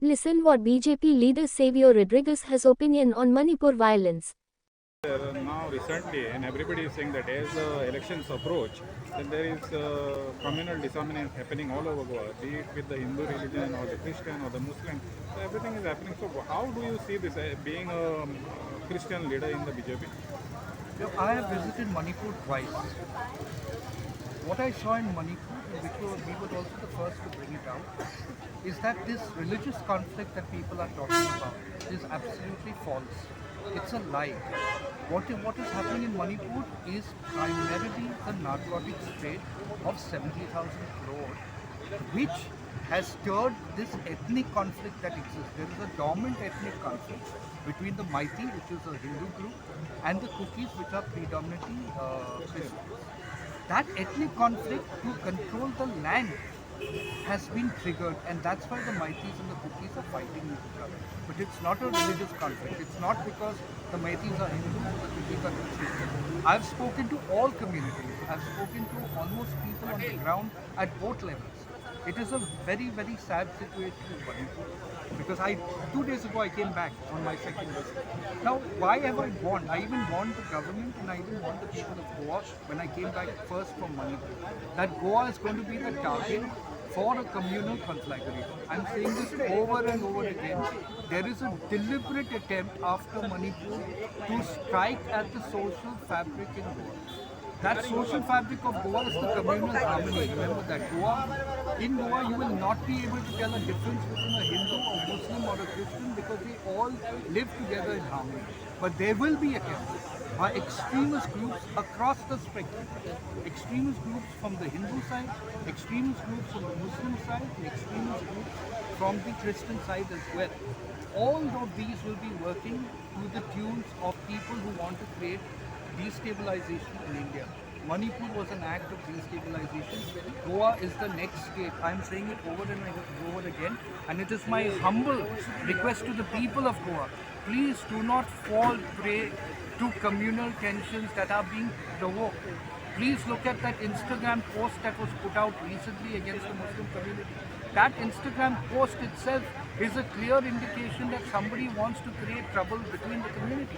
Listen what BJP Leader Savio Rodrigues has opinion on Manipur violence. Now recently, and everybody is saying that as the elections approach, then there is communal disharmony happening all over Goa, be it with the Hindu religion or the Christian or the Muslim. So everything is happening. So how do you see this being a Christian leader in the BJP? I have visited Manipur twice. What I saw in Manipur, which we were also the first to bring it out, is that this religious conflict that people are talking about is absolutely false. It's a lie. What is happening in Manipur is primarily the narcotics trade of 70,000 crore, which has stirred this ethnic conflict that exists. There is a dormant ethnic conflict between the Maiti, which is a Hindu group, and the Kukis, which are predominantly Christians. That ethnic conflict to control the land has been triggered, and that's why the Maitis and the Kukis are fighting with each other. But it's not a religious conflict. It's not because the Maitis are Hindu or the Kukis are Christian. I've spoken to all communities. I've spoken to almost people on the ground at both levels. It is a very, very sad situation in Manipur because 2 days ago I came back on my second visit. Now, why have I warned? I even warned the government and I even warned the people of Goa when I came back first from Manipur that Goa is going to be the target for a communal conflagration. I'm saying this over and over again. There is a deliberate attempt after Manipur to strike at the social fabric in Goa. That social fabric of Goa is the communal harmony. Remember that in Goa you will not be able to tell a difference between a Hindu, a Muslim or a Christian because they all live together in harmony. But there will be attempts by extremist groups across the spectrum. Extremist groups from the Hindu side, extremist groups from the Muslim side, and extremist groups from the Christian side as well. All of these will be working to the tunes of people who want to create destabilization in India. Manipur was an act of destabilization. Goa is the next state. I'm saying it over and over again, and it is my humble request to the people of Goa. Please do not fall prey to communal tensions that are being provoked. Please look at that Instagram post that was put out recently against the Muslim community. That Instagram post itself is a clear indication that somebody wants to create trouble between the community.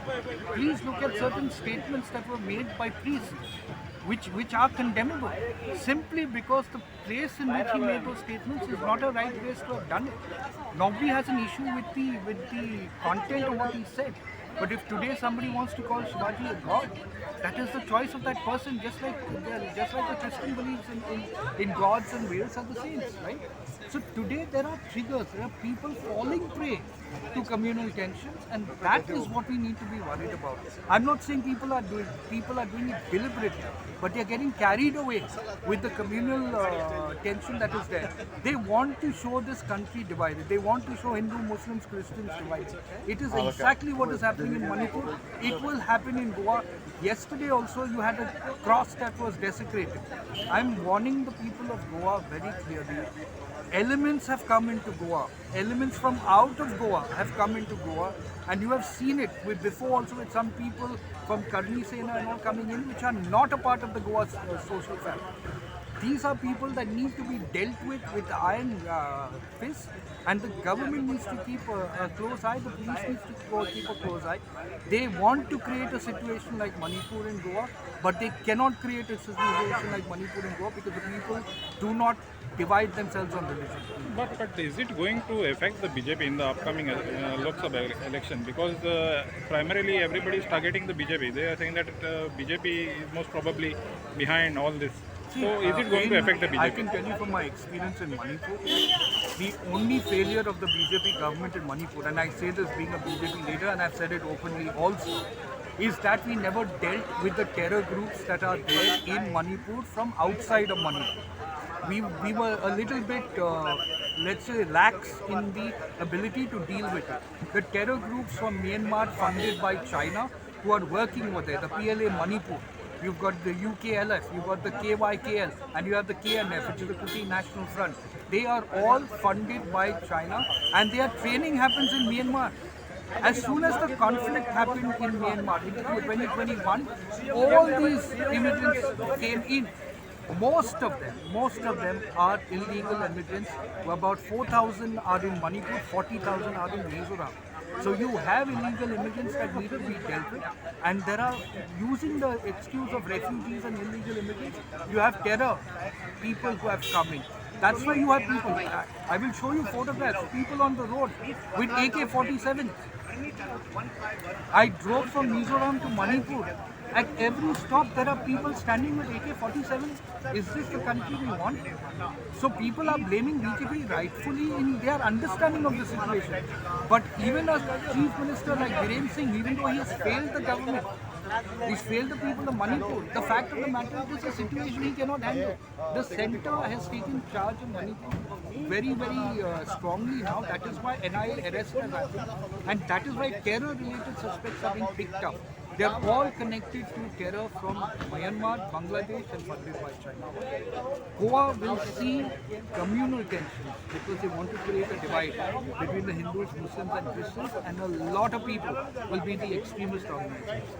Please look at certain statements that were made by priests, which are condemnable, simply because the place in which he made those statements is not a right place to have done it. Nobody has an issue with the content of what he said. But if today somebody wants to call Shivaji a god, that is the choice of that person, just like the Christian believes in gods and whales are the saints, right? So today there are triggers, there are people falling prey to communal tensions, and that is what we need to be worried about. I'm not saying people are doing it deliberately, but they are getting carried away with the communal tension that is there. They want to show this country divided. They want to show Hindu, Muslims, Christians divided. It is exactly what is happening in Manipur. It will happen in Goa. Yesterday also you had a cross that was desecrated. I'm warning the people of Goa very clearly. Elements have come into Goa. Elements from out of Goa have come into Goa, and you have seen it before also with some people from Karni Sena and all coming in, which are not a part of the Goa social fabric. These are people that need to be dealt with iron fist, and the government needs to keep a close eye, the police needs to keep a close eye. They want to create a situation like Manipur in Goa, but they cannot create a situation like Manipur in Goa because the people do not divide themselves on religion. But is it going to affect the BJP in the upcoming Lok Sabha election? Because primarily everybody is targeting the BJP. They are saying that BJP is most probably behind all this. So is it going to affect the BJP? I can tell you from my experience in Manipur, the only failure of the BJP government in Manipur, and I say this being a BJP leader and I've said it openly also, is that we never dealt with the terror groups that are there in Manipur from outside of Manipur. We were a little bit, let's say, lax in the ability to deal with it. The terror groups from Myanmar funded by China who are working over there, the PLA Manipur, you've got the UKLF, you've got the KYKL, and you have the KNF, which is the Kuti National Front. They are all funded by China, and their training happens in Myanmar. As soon as the conflict happened in Myanmar in 2021, all these immigrants came in. Most of them are illegal immigrants. About 4,000 are in Manipur, 40,000 are in Mizoram. So you have illegal immigrants that need to be dealt with, and there are, using the excuse of refugees and illegal immigrants, you have terror people who have come in. That's why you have people. I will show you photographs. People on the road with AK-47. I drove from Mizoram to Manipur. At every stop, there are people standing with AK-47. Is this the country we want? So people are blaming BJP rightfully in their understanding of the situation. But even a chief minister like Biren Singh, even though he has failed the government, he's failed the people of Manipur, the fact of the matter is this is a situation he cannot handle. The center has taken charge of Manipur very strongly now. That is why NIA arrests have happened, and that is why terror-related suspects are being picked up. They are all connected to terror from Myanmar, Bangladesh, and funded by China. Goa will see communal tensions because they want to create a divide between the Hindus, Muslims, and Christians, and a lot of people will be the extremist organizations.